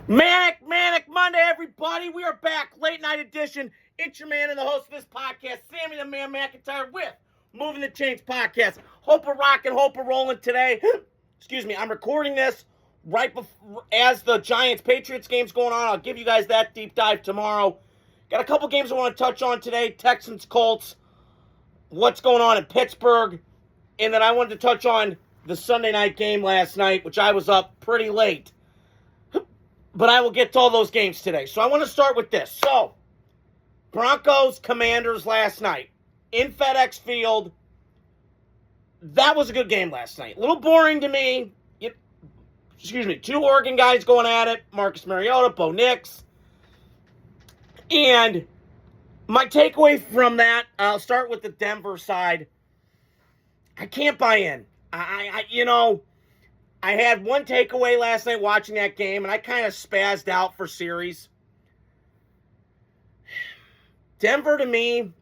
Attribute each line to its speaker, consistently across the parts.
Speaker 1: Manic Monday, everybody. We are back. Late night edition. It's your man and the host of this podcast, Sammy the Man McIntyre with Moving the Chains podcast. Hope we're rocking, hope we're rolling today. Excuse me. I'm recording this right before, as the Giants-Patriots game's going on. I'll give you guys that deep dive tomorrow. Got a couple games I want to touch on today. Texans, Colts. What's going on in Pittsburgh. And then I wanted to touch on the Sunday night game last night, which I was up pretty late. But I will get to all those games today. So I want to start with this. So, Broncos, Commanders last night in FedEx Field. That was a good game last night. A little boring to me. Two Oregon guys going at it. Marcus Mariota, Bo Nix. And my takeaway from that, I'll start with the Denver side. I can't buy in. I had one takeaway last night watching that game, and I kind of spazzed out for series. Denver, to me,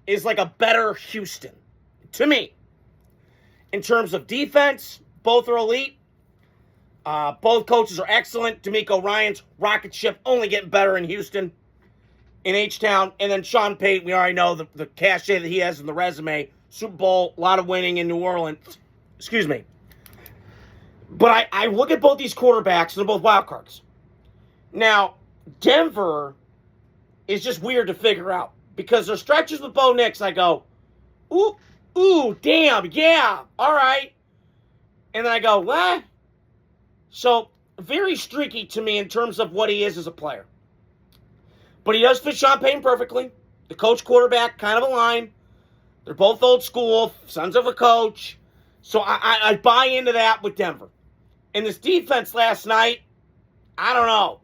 Speaker 1: is like a better Houston. To me. In terms of defense, both are elite. Both coaches are excellent. DeMeco Ryans, rocket ship, only getting better in Houston, in H-Town. And then Sean Payton, we already know the cachet that he has in the resume. Super Bowl, a lot of winning in New Orleans. Excuse me. But I look at both these quarterbacks, and they're both wild cards. Now, Denver is just weird to figure out. Because there's stretches with Bo Nix, I go, ooh, damn, yeah, all right. And then I go, what? So, very streaky to me in terms of what he is as a player. But he does fit Sean Payton perfectly. The coach quarterback kind of align. They're both old school, sons of a coach. So I buy into that with Denver. And this defense last night, I don't know.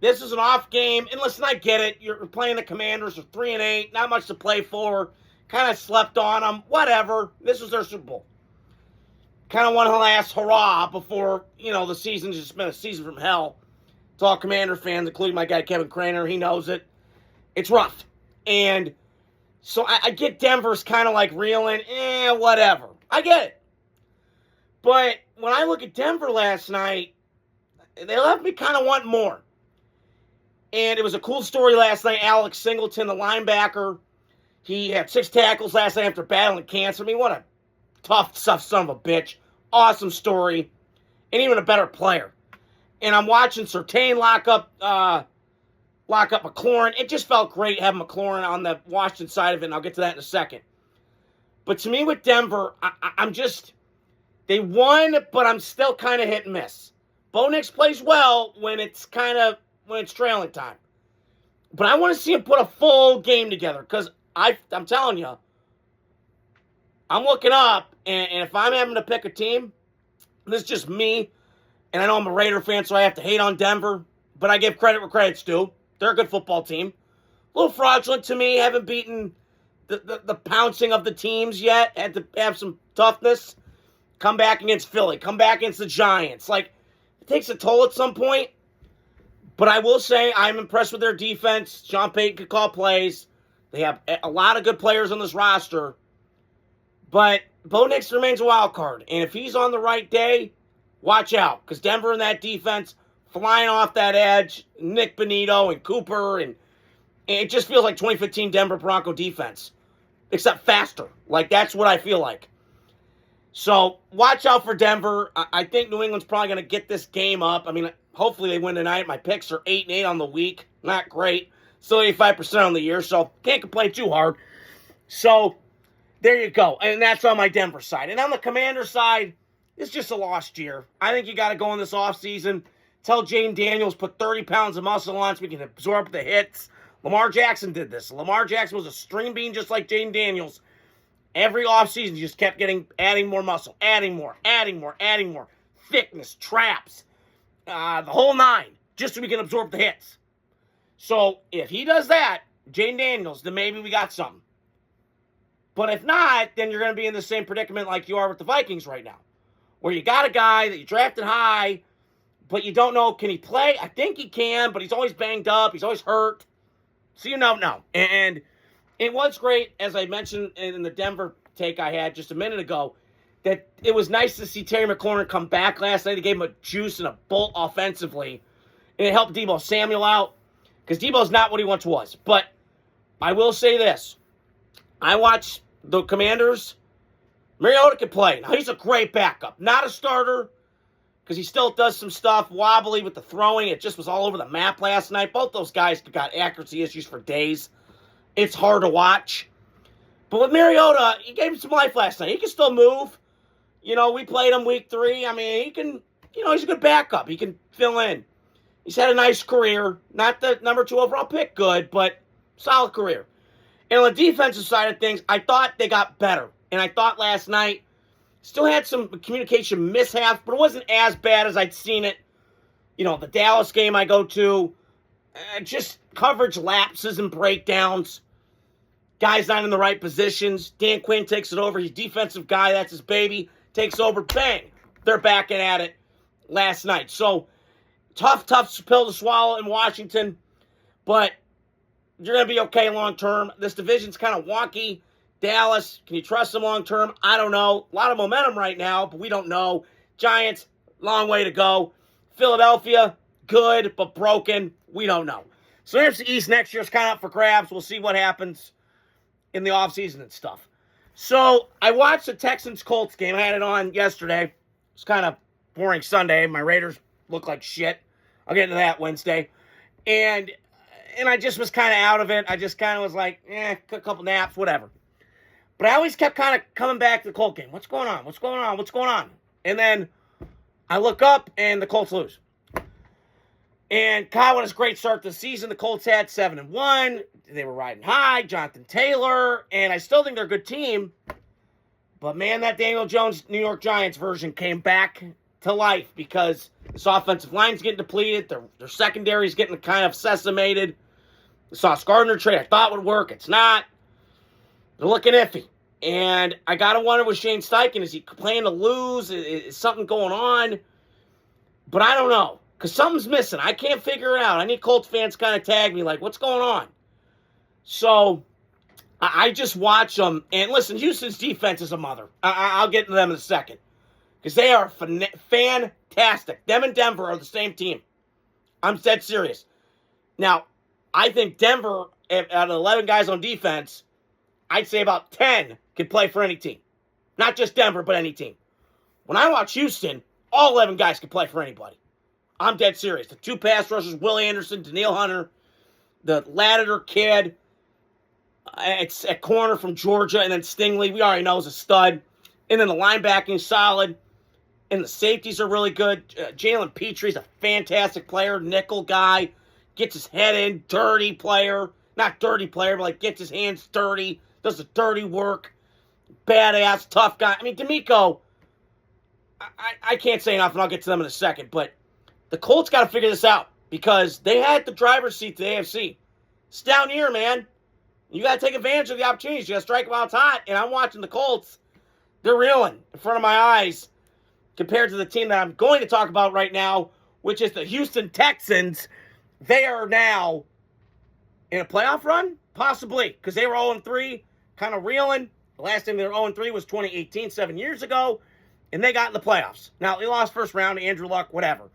Speaker 1: This is an off game. And listen, I get it. You're playing the Commanders. They're 3-8. Not much to play for. Kind of slept on them. Whatever. This was their Super Bowl. Kind of one last hurrah before, the season's just been a season from hell. It's all Commander fans, including my guy Kevin Craner. He knows it. It's rough. And so I get Denver's kind of like reeling, whatever. I get it. But when I look at Denver last night, they left me kind of wanting more. And it was a cool story last night. Alex Singleton, the linebacker, he had 6 tackles last night after battling cancer. I mean, what a tough son of a bitch. Awesome story. And even a better player. And I'm watching Surtain lock up McLaurin. It just felt great having McLaurin on the Washington side of it, and I'll get to that in a second. But to me with Denver, I'm just, they won, but I'm still kind of hit and miss. Bo Nix plays well when it's trailing time. But I want to see him put a full game together, because I'm telling you, I'm looking up, and if I'm having to pick a team, this is just me, and I know I'm a Raider fan, so I have to hate on Denver, but I give credit where credit's due. They're a good football team. A little fraudulent to me. Haven't beaten the pouncing of the teams yet. Had to have some toughness. Come back against Philly. Come back against the Giants. It takes a toll at some point. But I will say I'm impressed with their defense. Sean Payton could call plays. They have a lot of good players on this roster. But Bo Nix remains a wild card. And if he's on the right day, watch out. Because Denver and that defense, flying off that edge, Nick Bonito and Cooper, and it just feels like 2015 Denver Bronco defense, except faster. That's what I feel like. So watch out for Denver. I think New England's probably going to get this game up. I mean, hopefully they win tonight. My picks are 8-8 on the week. Not great. Still 85% on the year, so can't complain too hard. So there you go. And that's on my Denver side. And on the Commander side, it's just a lost year. I think you got to go in this offseason. Tell Jane Daniels, put 30 pounds of muscle on so we can absorb the hits. Lamar Jackson did this. Lamar Jackson was a string bean just like Jane Daniels. Every offseason, he just kept adding more muscle, adding more. Thickness, traps, the whole nine, just so we can absorb the hits. So if he does that, Jane Daniels, then maybe we got something. But if not, then you're going to be in the same predicament like you are with the Vikings right now, where you got a guy that you drafted high, but you don't know, can he play? I think he can, but he's always banged up. He's always hurt. So you don't know. And it was great, as I mentioned in the Denver take I had just a minute ago, that it was nice to see Terry McLaurin come back last night. He gave him a juice and a bolt offensively. and it helped Deebo Samuel out because Deebo's not what he once was. But I will say this. I watched the Commanders. Mariota can play. Now, he's a great backup. Not a starter because he still does some stuff wobbly with the throwing. It just was all over the map last night. Both those guys got accuracy issues for days. It's hard to watch. But with Mariota, he gave him some life last night. He can still move. You know, we played him week 3. I mean, he can, you know, he's a good backup. He can fill in. He's had a nice career. Not the number 2 overall pick, good, but solid career. And on the defensive side of things, I thought they got better. And I thought last night, still had some communication mishaps, but it wasn't as bad as I'd seen it. You know, the Dallas game I go to, just coverage lapses and breakdowns. Guys not in the right positions. Dan Quinn takes it over. He's a defensive guy. That's his baby. Takes over. Bang. They're backing at it last night. So, tough pill to swallow in Washington. But you're going to be okay long term. This division's kind of wonky. Dallas, can you trust them long term? I don't know. A lot of momentum right now, but we don't know. Giants, long way to go. Philadelphia, good, but broken. We don't know. So NFC East next year is kind of up for grabs. We'll see what happens in the offseason and stuff. So I watched the Texans-Colts game. I had it on yesterday. It's kind of boring Sunday. My Raiders look like shit. I'll get into that Wednesday. And I just was kind of out of it. I just kind of was like, a couple naps, whatever. But I always kept kind of coming back to the Colts game. What's going on? What's going on? What's going on? And then I look up, and the Colts lose. And Kyle had a great start to the season. The Colts had 7-1. They were riding high. Jonathan Taylor. And I still think they're a good team. But, man, that Daniel Jones New York Giants version came back to life because this offensive line's getting depleted. Their secondary's getting kind of sesamated. The Sauce Gardner trade I thought would work. It's not. They're looking iffy. And I got to wonder with Shane Steichen, is he playing to lose? Is something going on? But I don't know. Because something's missing. I can't figure it out. I need Colts fans kind of tag me like, what's going on? So I just watch them. And listen, Houston's defense is a mother. I'll get to them in a second. Because they are fantastic. Them and Denver are the same team. I'm dead serious. Now, I think Denver, out of 11 guys on defense, I'd say about 10 can play for any team. Not just Denver, but any team. When I watch Houston, all 11 guys can play for anybody. I'm dead serious. The 2 pass rushers, Will Anderson, Daniil Hunter, the Ladder kid, it's at corner from Georgia, and then Stingley, we already know, is a stud. And then the linebacking is solid. And the safeties are really good. Jalen Petrie's a fantastic player, nickel guy. Gets his head in, dirty player. Not dirty player, but like gets his hands dirty. Does the dirty work. Badass, tough guy. I mean, D'Amico, I can't say enough, and I'll get to them in a second. But the Colts got to figure this out because they had the driver's seat to the AFC. It's down here, man. You got to take advantage of the opportunities. You got to strike while it's hot. And I'm watching the Colts. They're reeling in front of my eyes compared to the team that I'm going to talk about right now, which is the Houston Texans. They are now in a playoff run? Possibly, because they were 0-3, kind of reeling. The last time they were 0-3 was 2018, 7 years ago, and they got in the playoffs. Now, they lost first round to Andrew Luck, whatever.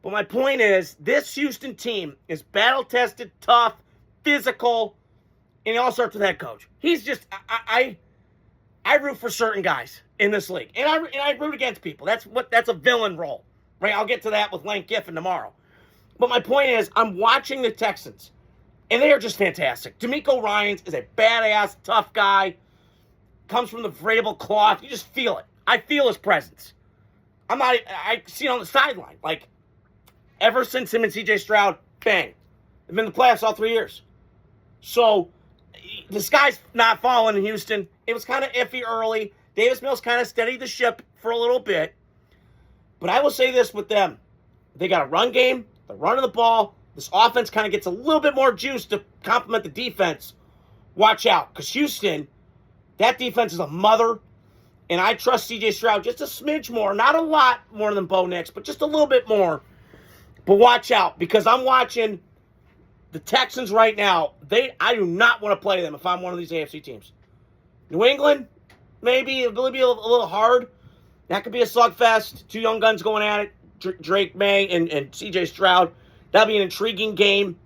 Speaker 1: But my point is, this Houston team is battle-tested, tough, physical, and it all starts with head coach. He's just, I root for certain guys in this league, and I root against people. That's a villain role, right? I'll get to that with Lane Kiffin tomorrow. But my point is, I'm watching the Texans, and they are just fantastic. D'Amico Ryans is a badass, tough guy. Comes from the Vrabel cloth. You just feel it. I feel his presence. I see it on the sideline. Like, ever since him and C.J. Stroud, bang. They've been in the playoffs all 3 years. So, the sky's not falling in Houston. It was kind of iffy early. Davis Mills kind of steadied the ship for a little bit. But I will say this with them. They got a run game. They're running the ball. This offense kind of gets a little bit more juice to complement the defense. Watch out. Because Houston, that defense is a mother. And I trust C.J. Stroud just a smidge more. Not a lot more than Bo Nix, but just a little bit more. But watch out. Because I'm watching the Texans right now. I do not want to play them if I'm one of these AFC teams. New England, maybe. It'll be a little hard. That could be a slugfest. 2 young guns going at it. Drake May and C.J. Stroud. That'll be an intriguing game.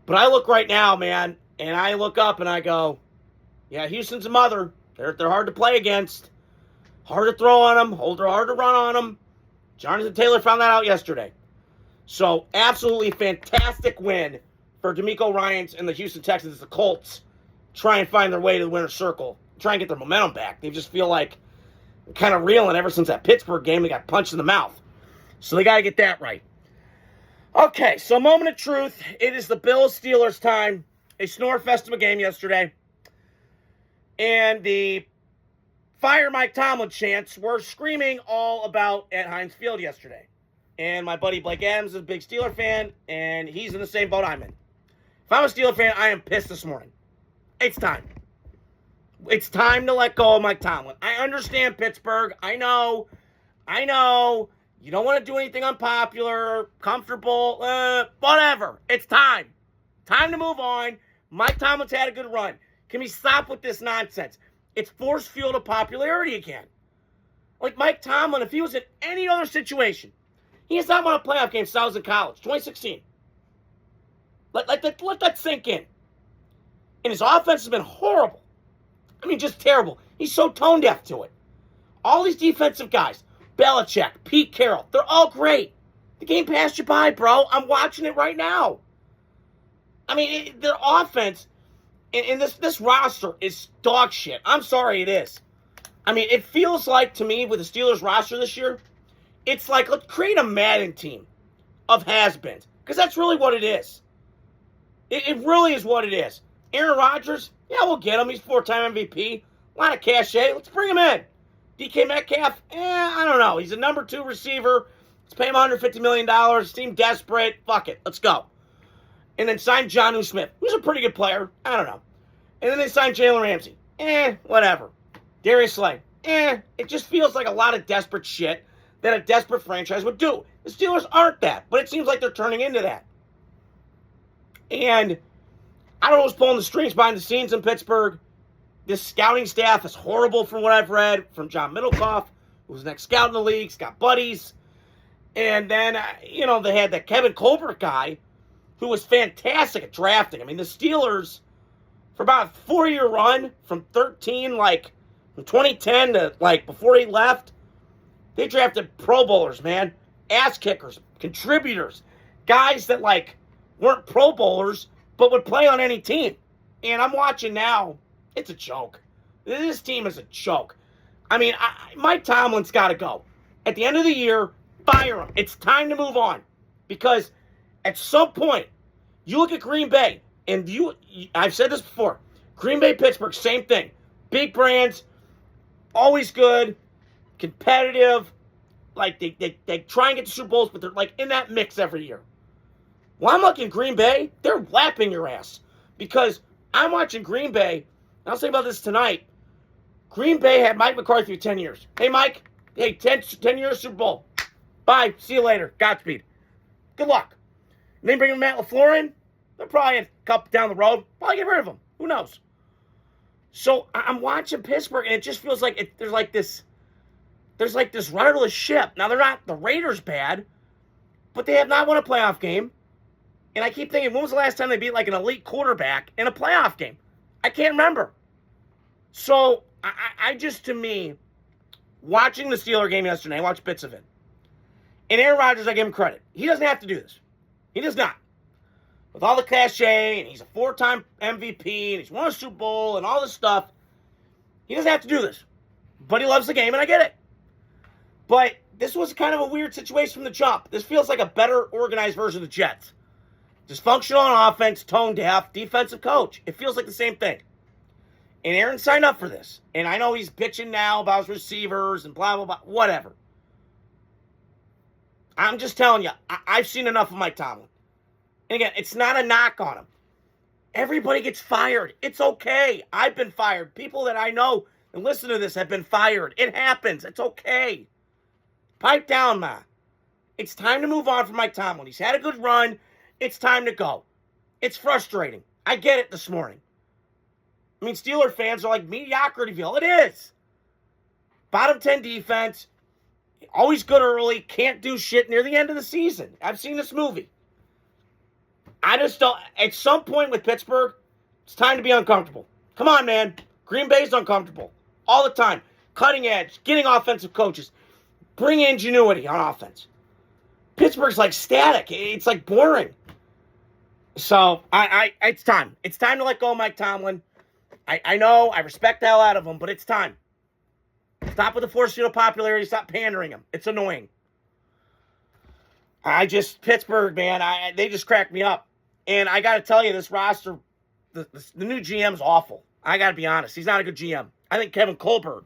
Speaker 1: But I look right now, man, and I look up and I go, yeah, Houston's a mother. They're hard to play against. Hard to throw on them. Hard to run on them. Jonathan Taylor found that out yesterday. So, absolutely fantastic win for DeMeco Ryans and the Houston Texans. The Colts try and find their way to the winner's circle. Try and get their momentum back. They just feel like kind of reeling ever since that Pittsburgh game. They got punched in the mouth. So, they got to get that right. Okay, so moment of truth. It is the Bills-Steelers time. A snore fest of a game yesterday. And the Fire Mike Tomlin chants were screaming all about at Heinz Field yesterday. And my buddy Blake Adams is a big Steeler fan, and he's in the same boat I'm in. If I'm a Steeler fan, I am pissed this morning. It's time. It's time to let go of Mike Tomlin. I understand Pittsburgh. I know. You don't want to do anything unpopular, comfortable, whatever. It's time. Time to move on. Mike Tomlin's had a good run. Can we stop with this nonsense? It's force fuel to popularity again. Like Mike Tomlin, if he was in any other situation, he has not won a playoff game since I was in college, 2016. Let that sink in. And his offense has been horrible. I mean, just terrible. He's so tone deaf to it. All these defensive guys, Belichick, Pete Carroll, they're all great. The game passed you by, bro. I'm watching it right now. I mean, their offense and this roster is dog shit. I'm sorry, it is. I mean, it feels like to me with the Steelers roster this year, it's like let's create a Madden team of has-beens because that's really what it is. It really is what it is. Aaron Rodgers, yeah, we'll get him. He's 4-time MVP. A lot of cachet. Let's bring him in. DK Metcalf, I don't know. He's a number 2 receiver. Let's pay him $150 million. Seem desperate. Fuck it. Let's go. And then sign Jonnu Smith, who's a pretty good player. I don't know. And then they signed Jalen Ramsey. Whatever. Darius Slay. It just feels like a lot of desperate shit that a desperate franchise would do. The Steelers aren't that, but it seems like they're turning into that. And I don't know who's pulling the strings behind the scenes in Pittsburgh. This scouting staff is horrible from what I've read from John Middlecoff, who's the next scout in the league. He's got buddies. And then, they had that Kevin Colbert guy who was fantastic at drafting. I mean, the Steelers, for about a 4-year run from 13, from 2010 to, before he left, they drafted Pro Bowlers, man. Ass kickers, contributors, guys that, weren't Pro Bowlers, but would play on any team. And I'm watching now. It's a joke. This team is a joke. I mean, Mike Tomlin's got to go. At the end of the year, fire him. It's time to move on. Because at some point, you look at Green Bay, and I've said this before, Green Bay, Pittsburgh, same thing. Big brands, always good, competitive. They try and get to Super Bowls, but they're in that mix every year. Well, I'm looking at Green Bay, they're lapping your ass. Because I'm watching Green Bay, and I'll say about this tonight, Green Bay had Mike McCarthy for 10 years. Hey, Mike, 10 years Super Bowl. Bye, see you later, Godspeed. Good luck. And then bring in Matt LaFleur in, they're probably a couple down the road. Probably get rid of him. Who knows? So I'm watching Pittsburgh, and it just feels like there's this rudderless ship. Now, they're not the Raiders bad, but they have not won a playoff game. And I keep thinking, when was the last time they beat an elite quarterback in a playoff game? I can't remember. So, I just, to me, watching the Steeler game yesterday, I watched bits of it. And Aaron Rodgers, I give him credit. He doesn't have to do this. He does not. With all the cachet, and he's a 4-time MVP, and he's won a Super Bowl, and all this stuff, he doesn't have to do this. But he loves the game, and I get it. But this was kind of a weird situation from the jump. This feels like a better organized version of the Jets. Dysfunctional on offense, tone deaf, defensive coach. It feels like the same thing. And Aaron signed up for this. And I know he's bitching now about his receivers and blah, blah, blah. Whatever. I'm just telling you, I've seen enough of Mike Tomlin. And again, it's not a knock on him. Everybody gets fired. It's okay. I've been fired. People that I know and listen to this have been fired. It happens. It's okay. Pipe down, ma. It's time to move on from Mike Tomlin. He's had a good run. It's time to go. It's frustrating. I get it this morning. I mean, Steeler fans are Mediocrityville. It is. Bottom 10 defense. Always good early. Can't do shit near the end of the season. I've seen this movie. I just don't. At some point with Pittsburgh, it's time to be uncomfortable. Come on, man. Green Bay's uncomfortable all the time. Cutting edge, getting offensive coaches, bring ingenuity on offense. Pittsburgh's like static. It's like boring. So it's time. It's time to let go of Mike Tomlin. I know, I respect the hell out of him, but it's time. Stop with the forced field popularity. Stop pandering him. It's annoying. Pittsburgh, man, they just cracked me up. And I got to tell you, this roster, the new GM's awful. I got to be honest. He's not a good GM. I think Kevin Colbert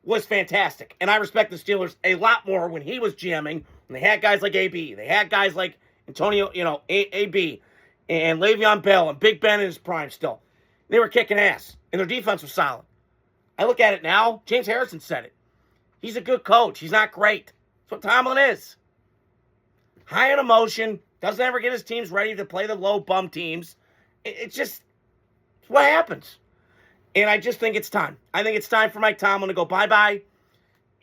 Speaker 1: was fantastic. And I respect the Steelers a lot more when he was GMing, when they had guys like AB. They had guys like Antonio, AB, and Le'Veon Bell, and Big Ben in his prime still. They were kicking ass, and their defense was solid. I look at it now. James Harrison said it. He's a good coach. He's not great. That's what Tomlin is. High on emotion. Doesn't ever get his teams ready to play the low bum teams. It's just what happens. And I just think it's time. I think it's time for Mike Tomlin to go bye-bye.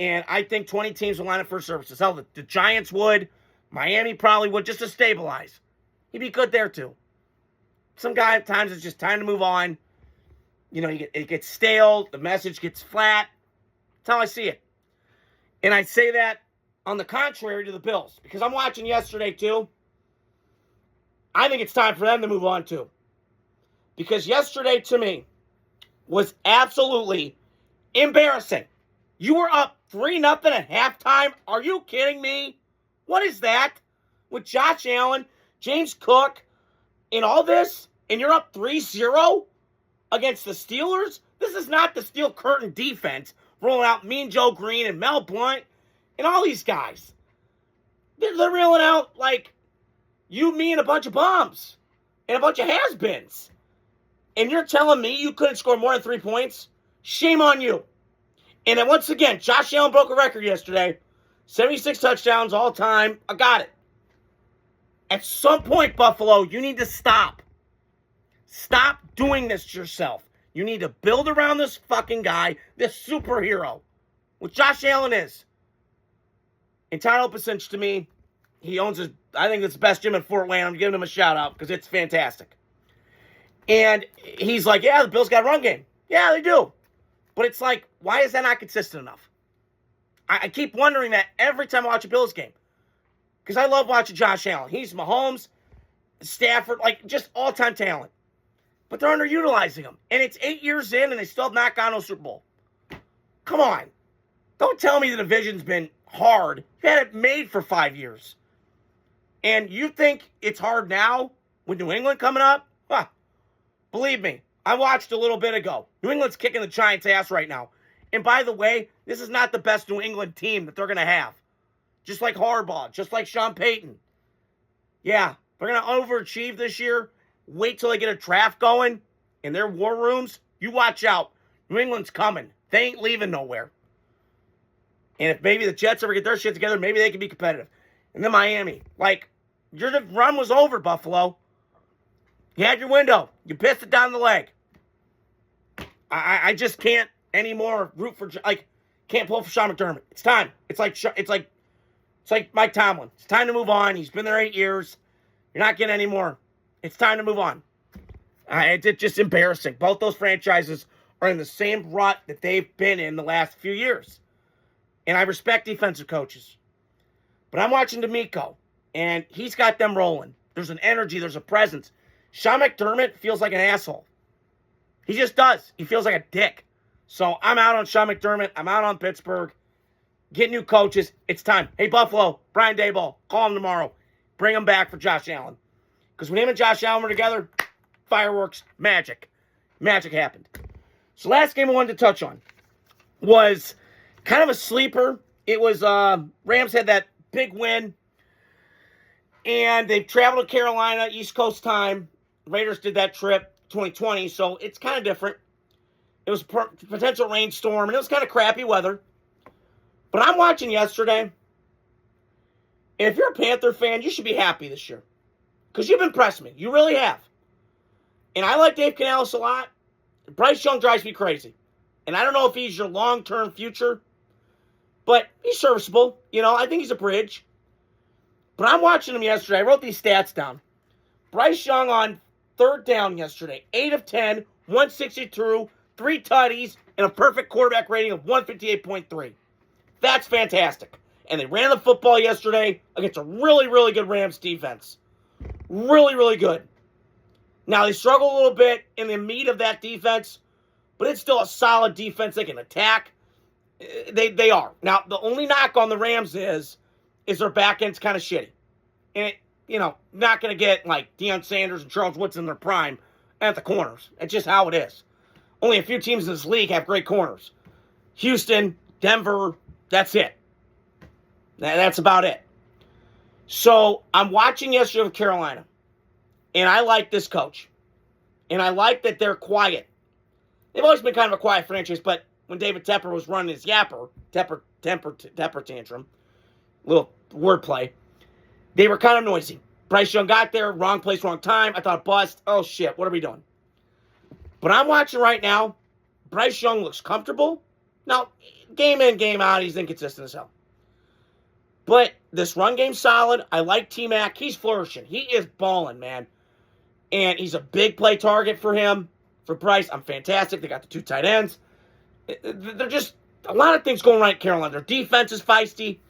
Speaker 1: And I think 20 teams will line up for services. Hell, the Giants would. Miami probably would, just to stabilize. He'd be good there, too. Some guy at times it's just time to move on. It gets stale. The message gets flat. That's how I see it. And I say that on the contrary to the Bills. Because I'm watching yesterday, too. I think it's time for them to move on, too. Because yesterday, to me, was absolutely embarrassing. You were up 3-0 at halftime. Are you kidding me? What is that? With Josh Allen, James Cook, and all this, and you're up 3-0 against the Steelers? This is not the Steel Curtain defense rolling out Mean Joe Green and Mel Blount and all these guys. They're reeling out like you, me, and a bunch of bombs and a bunch of has-beens. And you're telling me you couldn't score more than 3 points? Shame on you. And then once again, Josh Allen broke a record yesterday. 76 touchdowns all time. I got it. At some point, Buffalo, you need to stop. Stop doing this to yourself. You need to build around this fucking guy, this superhero, which Josh Allen is. And Todd Opusich, to me, he owns his, I think it's the best gym in Fort Wayne. I'm giving him a shout out because it's fantastic. And he's like, yeah, the Bills got a run game. Yeah, they do. But it's like, why is that not consistent enough? I keep wondering that every time I watch a Bills game. Because I love watching Josh Allen. He's Mahomes, Stafford, like just all-time talent. But they're underutilizing him. And it's 8 years in and they still have not gotten no Super Bowl. Come on. Don't tell me the division's been hard. You had it made for 5 years. And you think it's hard now with New England coming up? Huh. Believe me, I watched a little bit ago. New England's kicking the Giants' ass right now. And by the way, this is not the best New England team that they're going to have. Just like Harbaugh, just like Sean Payton. Yeah, they're going to overachieve this year. Wait till they get a draft going in their war rooms. You watch out. New England's coming. They ain't leaving nowhere. And if maybe the Jets ever get their shit together, maybe they can be competitive. And then Miami. Like, your run was over, Buffalo. You had your window. You pissed it down the leg. I just can't anymore root for, can't pull for Sean McDermott. It's time. It's like Mike Tomlin. It's time to move on. He's been there 8 years. You're not getting any more. It's time to move on. It's just embarrassing. Both those franchises are in the same rut that they've been in the last few years. And I respect defensive coaches. But I'm watching D'Amico, and he's got them rolling. There's an energy. There's a presence. Sean McDermott feels like an asshole. He just does. He feels like a dick. So I'm out on Sean McDermott. I'm out on Pittsburgh. Get new coaches. It's time. Hey, Buffalo, Brian Daboll, call him tomorrow. Bring him back for Josh Allen. Because when him and Josh Allen were together, fireworks, magic. Magic happened. So last game I wanted to touch on was kind of a sleeper. It was Rams had that big win. And they've traveled to Carolina, East Coast time. Raiders did that trip 2020, so it's kind of different. It was a potential rainstorm, and it was kind of crappy weather. But I'm watching yesterday, and if you're a Panther fan, you should be happy this year. Because you've impressed me. You really have. And I like Dave Canales a lot. Bryce Young drives me crazy. And I don't know if he's your long-term future, but he's serviceable. I think he's a bridge. But I'm watching him yesterday. I wrote these stats down. Bryce Young on third down yesterday, 8 of 10, 162, 3 tutties, and a perfect quarterback rating of 158.3. That's fantastic. And they ran the football yesterday against a really, really good Rams defense. Really, really good. Now, they struggle a little bit in the meat of that defense, but it's still a solid defense. They can attack. They are. Now, the only knock on the Rams is their back end's kind of shitty. And, not going to get like Deion Sanders and Charles Woodson in their prime at the corners. It's just how it is. Only a few teams in this league have great corners. Houston, Denver, that's it. That's about it. So, I'm watching yesterday with Carolina. And I like this coach. And I like that they're quiet. They've always been kind of a quiet franchise, but when David Tepper was running his temper tantrum, little wordplay, they were kind of noisy. Bryce Young got there, wrong place, wrong time. I thought, bust. Oh, shit, what are we doing? But I'm watching right now. Bryce Young looks comfortable. Now, game in, game out, he's inconsistent as hell. But this run game's solid. I like T-Mac. He's flourishing. He is balling, man. And he's a big play target for him. For Bryce, I'm fantastic. They got the 2 tight ends. They're just a lot of things going right in Carolina. Their defense is feisty.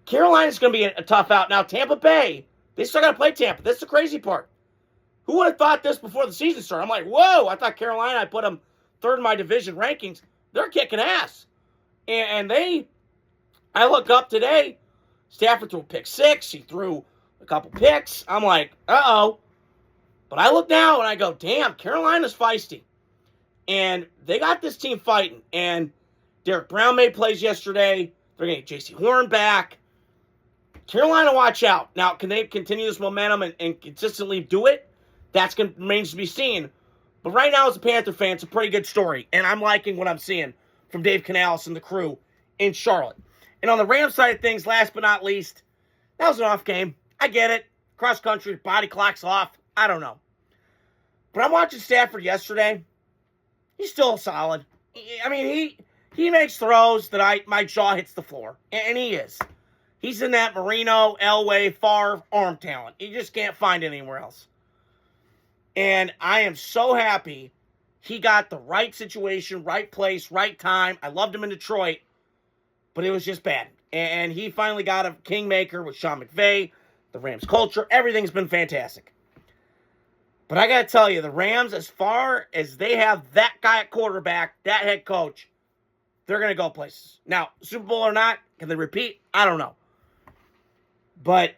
Speaker 1: Carolina's going to be a tough out. Now, Tampa Bay, they still got to play Tampa. That's the crazy part. Who would have thought this before the season started? I'm like, whoa, I thought Carolina, I put them third in my division rankings. They're kicking ass. And I look up today, Stafford threw a pick 6. He threw a couple picks. I'm like, uh-oh. But I look now and I go, damn, Carolina's feisty. And they got this team fighting. And Derek Brown made plays yesterday. They're going to get J.C. Horn back. Carolina, watch out. Now, can they continue this momentum and consistently do it? That's remains to be seen. But right now, as a Panther fan, it's a pretty good story. And I'm liking what I'm seeing from Dave Canales and the crew in Charlotte. And on the Rams side of things, last but not least, that was an off game. I get it. Cross country, body clock's off. I don't know. But I'm watching Stafford yesterday. He's still solid. I mean, he makes throws that my jaw hits the floor. And he is. He's in that Marino, Elway, Favre arm talent. You just can't find it anywhere else. And I am so happy he got the right situation, right place, right time. I loved him in Detroit, but it was just bad. And he finally got a kingmaker with Sean McVay, the Rams culture. Everything's been fantastic. But I got to tell you, the Rams, as far as they have that guy at quarterback, that head coach, they're going to go places. Now, Super Bowl or not, can they repeat? I don't know. But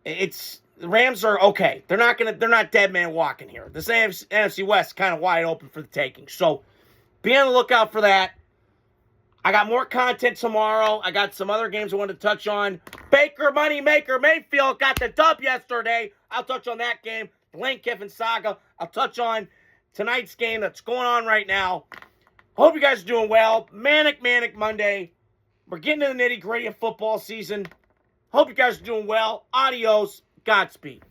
Speaker 1: the Rams are okay. They're not dead man walking here. This NFC West is kind of wide open for the taking. So be on the lookout for that. I got more content tomorrow. I got some other games I wanted to touch on. Baker Moneymaker Mayfield got the dub yesterday. I'll touch on that game. The Lane Kiffin saga. I'll touch on tonight's game that's going on right now. Hope you guys are doing well. Manic Monday. We're getting to the nitty-gritty of football season. Hope you guys are doing well. Adios. Godspeed.